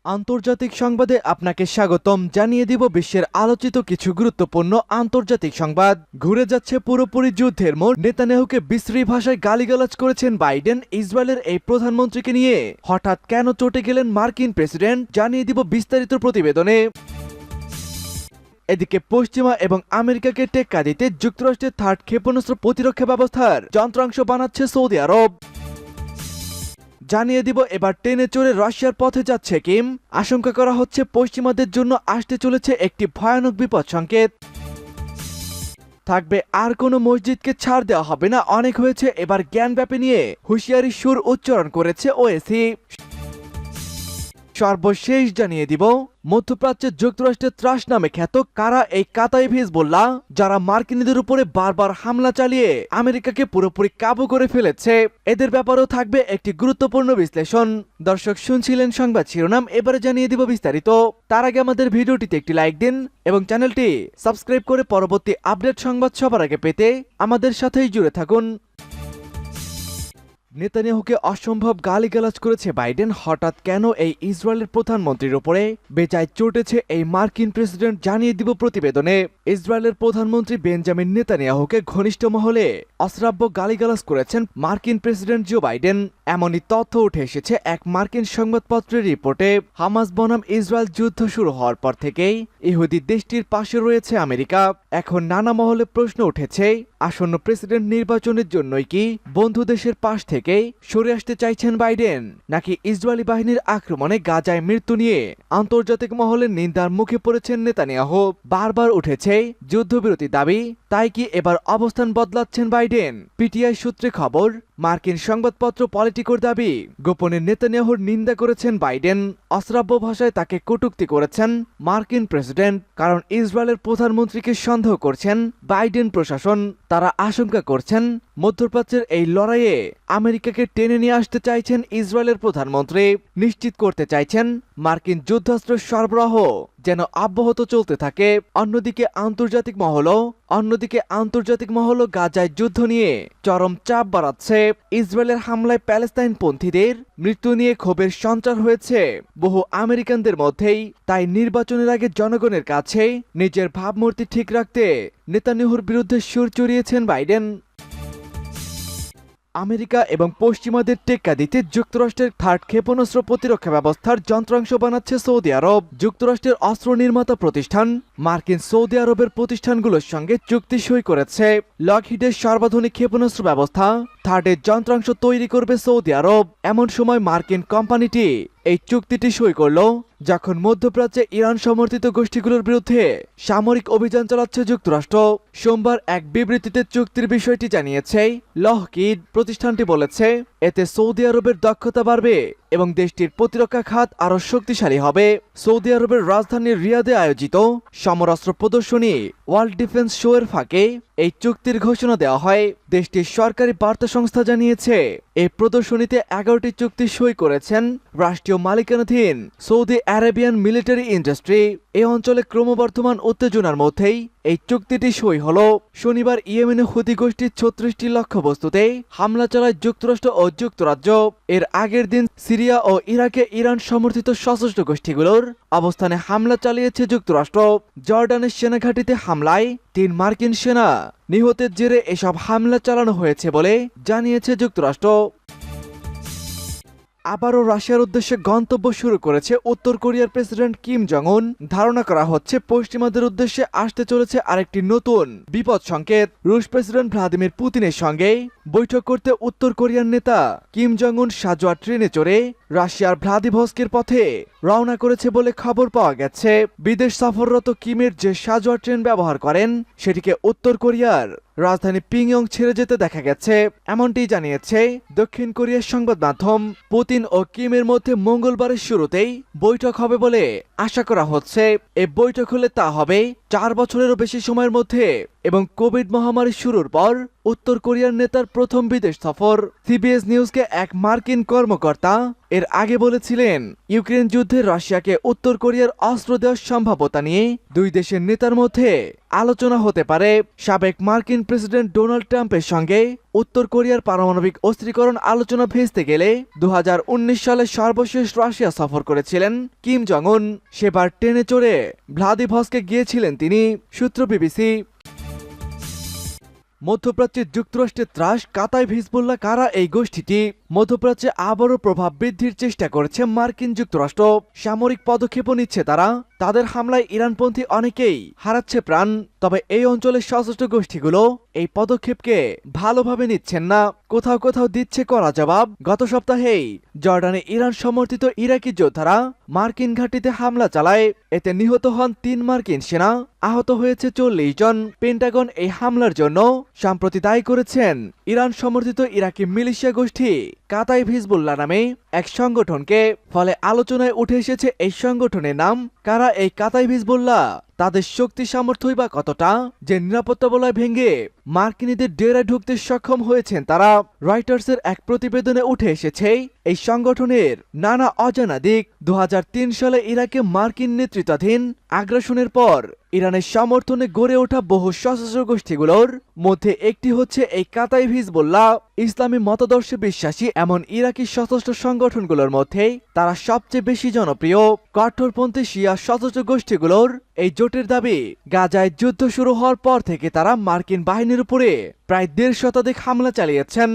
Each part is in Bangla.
আন্তর্জাতিক সংবাদে আপনাকে স্বাগতম। জানিয়ে দিব বিশ্বের আলোচিত কিছু গুরুত্বপূর্ণ আন্তর্জাতিক সংবাদ। ঘুরে যাচ্ছে পুরোপুরি যুদ্ধের মোড়। নেতানিয়াহুকে বিশ্রী ভাষায় গালিগালাজ করেছেন বাইডেন। ইসরায়েলের এই প্রধানমন্ত্রীকে নিয়ে হঠাৎ কেন চটে গেলেন মার্কিন প্রেসিডেন্ট, জানিয়ে দিব বিস্তারিত প্রতিবেদনে। এদিকে পশ্চিমা এবং আমেরিকাকে টেক্কা দিতে যুক্তরাষ্ট্রের থার্ড ক্ষেপণাস্ত্র প্রতিরক্ষা ব্যবস্থার যন্ত্রাংশ বানাচ্ছে সৌদি আরব। জানিয়ে দিব এবার টেনে চড়ে রাশিয়ার পথে যাচ্ছে কিম। আশঙ্কা করা হচ্ছে পশ্চিমাদের জন্য আসতে চলেছে একটি ভয়ানক বিপদ সংকেত। থাকবে আর কোনো মসজিদকে ছাড় দেওয়া হবে না, অনেক হয়েছে, এবার জ্ঞানব্যাপী নিয়ে হুঁশিয়ারি সুর উচ্চারণ করেছে ওএসি। সর্বশেষ জানিয়ে দিব মধ্যপ্রাচ্যের যুক্তরাষ্ট্রের ত্রাস নামে খ্যাত কারা এই কাতাইব হিজবুল্লাহ, যারা মার্কিনীদের উপরে বারবার হামলা চালিয়ে আমেরিকাকে পুরোপুরি কাবু করে ফেলেছে। এদের ব্যাপারেও থাকবে একটি গুরুত্বপূর্ণ বিশ্লেষণ। দর্শক, শুনছিলেন সংবাদ শিরোনাম, এবারে জানিয়ে দিব বিস্তারিত। তার আগে আমাদের ভিডিওটিতে একটি লাইক দিন এবং চ্যানেলটি সাবস্ক্রাইব করে পরবর্তী আপডেট সংবাদ সবার আগে পেতে আমাদের সাথেই জুড়ে থাকুন। নেতানিয়াহুকে অসম্ভব গালিগালাজ করেছে বাইডেন। হঠাৎ কেন এই ইসরায়েলের প্রধানমন্ত্রীর উপরে বেজায় চটেছে এই মার্কিন প্রেসিডেন্ট, জানিয়ে দিব প্রতিবেদনে। ইসরায়েলের প্রধানমন্ত্রী বেঞ্জামিন নেতানিয়াহুকে ঘনিষ্ঠ মহলে অশ্রাব্য গালিগালাজ করেছেন মার্কিন প্রেসিডেন্ট জো বাইডেন। এমনই তথ্য উঠে এসেছে এক মার্কিন সংবাদপত্রের রিপোর্টে। হামাস বনাম ইসরায়েল যুদ্ধ শুরু হওয়ার পর থেকেই ইহুদি দেশটির পাশে রয়েছে আমেরিকা। এখন নানা মহলে প্রশ্ন উঠেছে, আসন্ন প্রেসিডেন্ট নির্বাচনের জন্যই কি বন্ধু দেশের পাশ থেকে সরে আসতে চাইছেন বাইডেন, নাকি ইসরায়েলি বাহিনীর আক্রমণে গাজায় মৃত্যু নিয়ে আন্তর্জাতিক মহলে নিন্দার মুখে পড়েছেন নেতানিয়াহু। বারবার উঠেছে যুদ্ধবিরতি দাবি, তাই কি এবার অবস্থান বদলাচ্ছেন বাইডেন? পিটিআই সূত্রে খবর। মার্কিন সংবাদপত্র পলিটিকোর দাবি, গোপনে নেতানিয়াহুর নিন্দা করেছেন বাইডেন। অশ্রাব্য ভাষায় তাকে কটূক্তি করেছেন মার্কিন প্রেসিডেন্ট, কারণ ইসরায়েলের প্রধানমন্ত্রীকে সন্দেহ করছেন বাইডেন প্রশাসন। তারা আশঙ্কা করছেন মধ্যপ্রাচ্যের এই লড়াইয়ে আমেরিকাকে টেনে নিয়ে আসতে চাইছেন ইসরায়েলের প্রধানমন্ত্রী। নিশ্চিত করতে চাইছেন মার্কিন যুদ্ধাস্ত্র সরবরাহ যেন অব্যাহত চলতে থাকে। অন্যদিকে আন্তর্জাতিক মহল গাজায় যুদ্ধ নিয়ে চরম চাপ বাড়াচ্ছে। ইসরায়েলের হামলায় প্যালেস্তাইনপন্থীদের মৃত্যু নিয়ে ক্ষোভের সঞ্চার হয়েছে বহু আমেরিকানদের মধ্যেই। তাই নির্বাচনের আগে জনগণের কাছে নিজের ভাবমূর্তি ঠিক রাখতে নেতানিয়াহুর বিরুদ্ধে সুর চড়িয়েছেন বাইডেন। আমেরিকা এবং পশ্চিমাদের টেক্কা দিতে যুক্তরাষ্ট্রের থার্ড ক্ষেপণাস্ত্র প্রতিরক্ষা ব্যবস্থার যন্ত্রাংশ বানাচ্ছে সৌদি আরব। যুক্তরাষ্ট্রের অস্ত্র নির্মাতা প্রতিষ্ঠান মার্কিন সৌদি আরবের প্রতিষ্ঠানগুলোর সঙ্গে চুক্তি সই করেছে। লকহিডের সর্বাধুনিক ক্ষেপণাস্ত্র ব্যবস্থা থার্ডের যন্ত্রাংশ তৈরি করবে সৌদি আরব। এমন সময় মার্কিন কোম্পানিটি এই চুক্তিটি সই করল যখন মধ্যপ্রাচ্যে ইরান সমর্থিত গোষ্ঠীগুলোর বিরুদ্ধে সামরিক অভিযান চালাচ্ছে যুক্তরাষ্ট্র। সোমবার এক বিবৃতিতে চুক্তির বিষয়টি জানিয়েছে লকহিড। প্রতিষ্ঠানটি বলেছে, এতে সৌদি আরবের দক্ষতা বাড়বে এবং দেশটির প্রতিরক্ষা খাত আরও শক্তিশালী হবে। সৌদি আরবের রাজধানী রিয়াদে আয়োজিত সমরাস্ত্র প্রদর্শনী ওয়ার্ল্ড ডিফেন্স শো এর ফাঁকে এই চুক্তির ঘোষণা দেওয়া হয়। দেশটির সরকারি বার্তা সংস্থা জানিয়েছে, এই প্রদর্শনীতে 11টি চুক্তি সই করেছেন রাষ্ট্রীয় মালিকানাধীন সৌদি আরেবিয়ান মিলিটারি ইন্ডাস্ট্রি। এই অঞ্চলে ক্রমবর্ধমান উত্তেজনার মধ্যেই এই চুক্তিটি সই হল। শনিবার ইয়েমেনে হুতি গোষ্ঠীর 36টি লক্ষ্যবস্তুতে হামলা চালায় যুক্তরাষ্ট্র ও যুক্তরাজ্য। এর আগের দিন সিরিয়া ও ইরাকে ইরান সমর্থিত সশস্ত্র গোষ্ঠীগুলোর অবস্থানে হামলা চালিয়েছে যুক্তরাষ্ট্র। জর্ডানের সেনাঘাঁটিতে হামলায় 3 মার্কিন সেনা নিহতের জেরে এসব হামলা চালানো হয়েছে বলে জানিয়েছে যুক্তরাষ্ট্র। আবারও রাশিয়ার উদ্দেশ্যে গন্তব্য শুরু করেছে উত্তর কোরিয়ার প্রেসিডেন্ট কিম জং উন। ধারণা করা হচ্ছে পশ্চিমাদের উদ্দেশ্যে আসতে চলেছে আরেকটি নতুন বিপদ সংকেত। রুশ প্রেসিডেন্ট ভ্লাদিমির পুতিনের সঙ্গে বৈঠক করতে উত্তর কোরিয়ার নেতা কিম জং উন সাজোয়া ট্রেনে চড়ে রাশিয়ার ভ্লাদিভস্কের পথে রওনা করেছে বলে খবর পাওয়া গেছে। বিদেশ সফররত কিমের যে সাজোয়া ট্রেন ব্যবহার করেন সেটিকে উত্তর কোরিয়ার রাজধানী পিংইয়ং ছেড়ে যেতে দেখা গেছে, এমনটি জানিয়েছে দক্ষিণ কোরিয়ার সংবাদ মাধ্যম। পুতিন ও কিমের মধ্যে মঙ্গলবারের শুরুতেই বৈঠক হবে বলে আশা করা হচ্ছে। এই বৈঠক হলে তা হবে 4 বছরেরও বেশি সময়ের মধ্যে এবং কোভিড মহামারী শুরুর পর উত্তর কোরিয়ার নেতার প্রথম বিদেশ সফর। সিবিএস নিউজকে এক মার্কিন কর্মকর্তা এর আগে বলেছিলেন, ইউক্রেন যুদ্ধে রাশিয়াকে উত্তর কোরিয়ার অস্ত্র দেওয়ার সম্ভাব্যতা নিয়ে দুই দেশের নেতার মধ্যে আলোচনা হতে পারে। সাবেক মার্কিন প্রেসিডেন্ট ডোনাল্ড ট্রাম্পের সঙ্গে উত্তর কোরিয়ার পারমাণবিক অস্ত্রীকরণ আলোচনা ভেস্তে গেলে 2019 সালে সর্বশেষ রাশিয়া সফর করেছিলেন কিম জং উন। সেবার ট্রেনে চড়ে ভ্লাদিভস্কে গিয়েছিলেন তিনি, সূত্র বিবিসি। মধ্যপ্রাচ্যে যুক্তরাষ্ট্রের ত্রাস কাতায় হিজবুল্লাহ কারা এই গোষ্ঠীটি? মধ্যপ্রাচ্যে আবারও প্রভাব বৃদ্ধির চেষ্টা করেছে মার্কিন যুক্তরাষ্ট্র। সামরিক পদক্ষেপও নিচ্ছে তারা। তাদের হামলায় ইরানপন্থী অনেকেই হারাচ্ছে প্রাণ। তবে এই অঞ্চলের সশস্ত্র গোষ্ঠীগুলো এই পদক্ষেপকে ভালোভাবে নিচ্ছেন না, কোথাও কোথাও দিচ্ছে কড়া জবাব। গত সপ্তাহেই জর্ডানে ইরান সমর্থিত ইরাকি যোদ্ধারা মার্কিন ঘাঁটিতে হামলা চালায়। এতে নিহত হন 3 মার্কিন সেনা, আহত হয়েছে 40 জন। পেন্টাগন এই হামলার জন্য সম্প্রতি দায়ী করেছেন ইরান সমর্থিত ইরাকি মিলিশিয়া গোষ্ঠী কাতাইব হিজবুল্লাহ নামে এক সংগঠনকে। ফলে আলোচনায় উঠে এসেছে এই সংগঠনের নাম। কারা এই কাতাইব হিজবুল্লাহ? তাদের শক্তি সামর্থ্যই বা কতটা যে নিরাপত্তা বলয় ভেঙে মার্কিনীদের ডেরায় ঢুকতে সক্ষম হয়েছেন তারা? রয়টার্সের এক প্রতিবেদনে উঠে এসেছে এই সংগঠনের নানা অজানা দিক। 2003 সালে ইরাকে মার্কিন নেতৃত্বাধীন আগ্রাসনের পর ইরানের সমর্থনে গড়ে ওঠা বহু সশস্ত্র গোষ্ঠীগুলোর মধ্যে একটি হচ্ছে এই কাতাইব হিজবুল্লাহ। ইসলামী মতাদর্শে বিশ্বাসী এমন ইরাকি সশস্ত্র সংগঠনগুলোর মধ্যে তারা সবচেয়ে বেশি জনপ্রিয়। কঠোরপন্থী শিয়া সশস্ত্র গোষ্ঠীগুলোর এই জোটের দাবি, গাজায় যুদ্ধ শুরু হওয়ার পর থেকে তারা মার্কিন বাহিনীর উপরে প্রায় 1.5 শতাধিক হামলা চালিয়েছেন।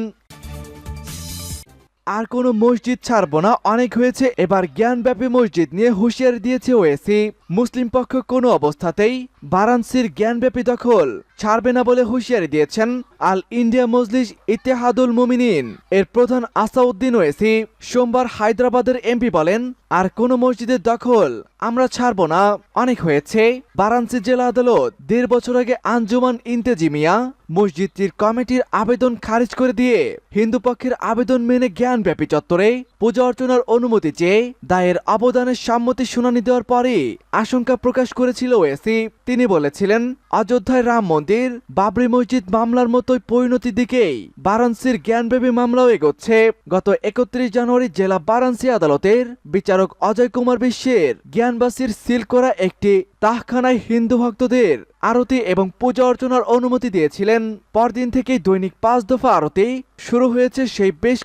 আর কোনো মসজিদ ছাড়ব না, অনেক হয়েছে। এবার জ্ঞানব্যাপী মসজিদ নিয়ে হুঁশিয়ারি দিয়েছে ওয়েসি। মুসলিম পক্ষ কোনো অবস্থাতেই বারাণসীর জ্ঞানব্যাপী দখল ছাড়বে না বলে হুঁশিয়ারি দিয়েছেন আল ইন্ডিয়া মজলিস ইত্তেহাদুল মুমিনিন এর প্রধান আসাউদ্দিন ওয়েসি। সোমবার হায়দ্রাবাদের এমপি বলেন, আর কোনো মসজিদের দখল আমরা ছাড়ব না, অনেক হয়েছে। বারাণসী জেলা আদালত 1.5 বছর আগে আঞ্জুমান ইন্তেজিমিয়া মসজিদটির কমিটির আবেদন খারিজ করে দিয়ে হিন্দু পক্ষের আবেদন মেনে জ্ঞানব্যাপী চত্বরে পূজা অর্চনার অনুমতি চেয়ে দায়ের অবদানের সম্মতি শুনানি দেওয়ার পরে আশঙ্কা প্রকাশ করেছিল ওয়েসি। তিনি বলেছিলেন, অযোধ্যায় রাম মন্দির, বাবরি মসজিদ মামলার মতোই পরিণতির দিকেই বারাণসীর জ্ঞানব্যাপী মামলাও এগোচ্ছে। গত 31 জানুয়ারি জেলা বারাণসী আদালতের বিচারক অজয় কুমার বিশ্বের জ্ঞানবাসীর সিল করা একটি তাহখানায় হিন্দু ভক্তদের আরতি এবং পূজা অর্চনার অনুমতি দিয়েছিলেন। পরদিন থেকেই দৈনিক 5 দফা আরতি শুরু হয়েছে সেই বেশ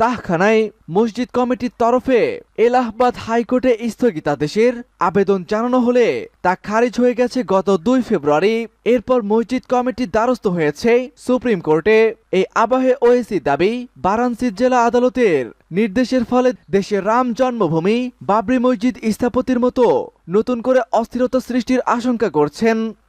তাহখানায়। মসজিদ কমিটির তরফে এলাহাবাদ হাইকোর্টে স্থগিতাদেশের আবেদন জানানো হলে তা খারিজ হয়ে গেছে গত 2 ফেব্রুয়ারি। এরপর মসজিদ কমিটির দ্বারস্থ হয়েছে সুপ্রিম কোর্টে। এই আবহে ওয়েসি দাবি, বারাণসী জেলা আদালতের নির্দেশের ফলে দেশের রাম জন্মভূমি বাবরি মসজিদ স্থাপতির মতো নতুন করে অস্থিরতা সৃষ্টির আশঙ্কা করছেন।